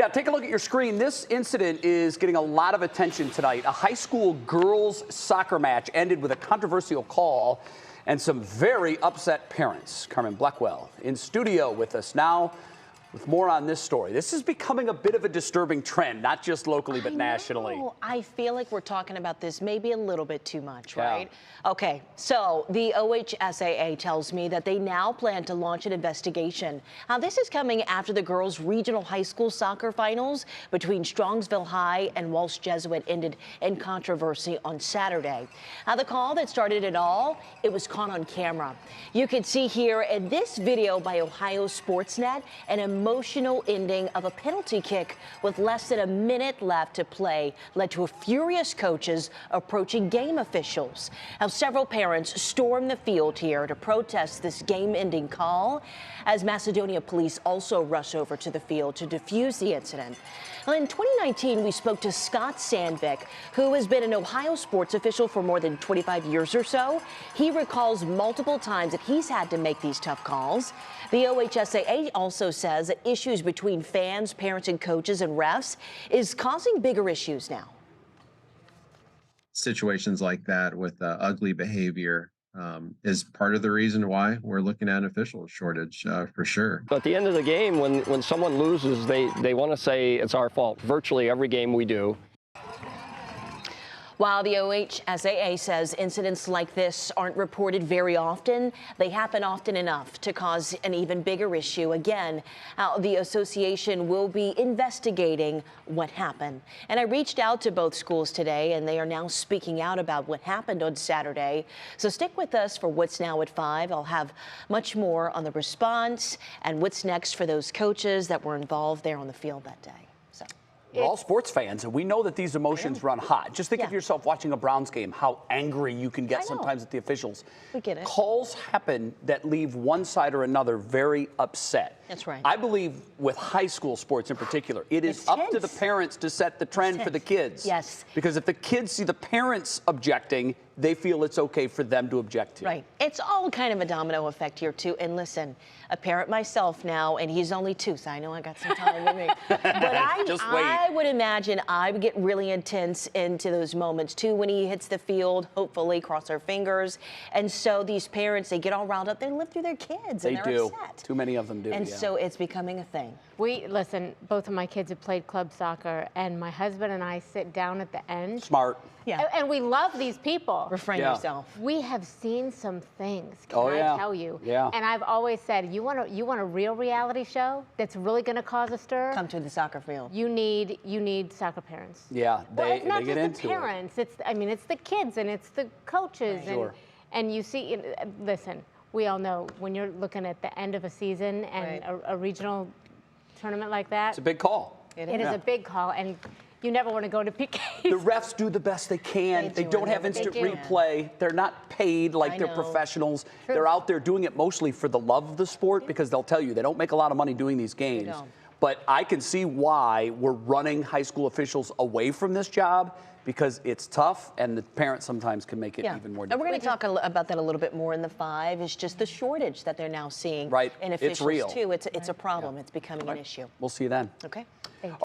Yeah, take a look at your screen. This incident is getting a lot of attention tonight. A high school girls soccer match ended with a controversial call and some very upset parents. Carmen Blackwell in studio with us now with more on this story. This is becoming a bit of a disturbing trend, not just locally, but nationally. I feel like we're talking about this maybe a little bit too much, right? Okay, so the OHSAA tells me that they now plan to launch an investigation. Now, this is coming after the girls' regional high school soccer finals between Strongsville High and Walsh Jesuit ended in controversy on Saturday. Now, the call that started it all, it was caught on camera. You can see here in this video by Ohio Sportsnet an emotional ending of a penalty kick with less than a minute left to play led to furious coaches approaching game officials. Now, several parents stormed the field here to protest this game-ending call, as Macedonia police also rush over to the field to defuse the incident. Well, in 2019, we spoke to Scott Sandvik, who has been an Ohio sports official for more than 25 years or so. He recalls multiple times that he's had to make these tough calls. The OHSAA also says that issues between fans, parents, and coaches and refs is causing bigger issues now. Situations like that with ugly behavior is part of the reason why we're looking at an official shortage for sure. At the end of the game, when someone loses, they want to say it's our fault. Virtually every game we do. While the OHSAA says incidents like this aren't reported very often, they happen often enough to cause an even bigger issue. Again, the association will be investigating what happened. And I reached out to both schools today, and they are now speaking out about what happened on Saturday. So stick with us for What's Now at 5. I'll have much more on the response and what's next for those coaches that were involved there on the field that day. We're all sports fans, and we know that these emotions run hot. Just think of yourself watching a Browns game, how angry you can get sometimes at the officials. We get it. Calls happen that leave one side or another very upset. That's right. I believe with high school sports in particular, it is up to the parents to set the trend for the kids. Yes. Because if the kids see the parents objecting, they feel it's okay for them to object to. Right. It's all kind of a domino effect here, too. And listen, a parent myself now, and he's only 2, so I know I got some time to me. But I would imagine I would get really intense into those moments, too, when he hits the field, hopefully, cross our fingers. And so these parents, they get all riled up. They live through their kids, and they're upset. Too many of them do, And so it's becoming a thing. Listen, both of my kids have played club soccer, and my husband and I sit down at the end. Smart. Yeah. And we love these people. Refrain yourself. We have seen some things, can I tell you? Yeah. And I've always said, you want a real reality show that's really going to cause a stir? Come to the soccer field. You need soccer parents. Yeah, they it's not get just into the parents. It's the kids and it's the coaches and you see. Listen, we all know when you're looking at the end of a season and a regional tournament like that. It's a big call. It is a big call, and you never want to go to PKs. The refs do the best they can. They don't have instant replay. They're not paid like they're professionals. True. They're out there doing it mostly for the love of the sport because they'll tell you they don't make a lot of money doing these games. But I can see why we're running high school officials away from this job because it's tough and the parents sometimes can make it even more difficult. And we're going to talk about that a little bit more in the 5. It's just the shortage that they're now seeing in officials, it's real. too. It's a problem. It's becoming an issue. We'll see you then. Okay.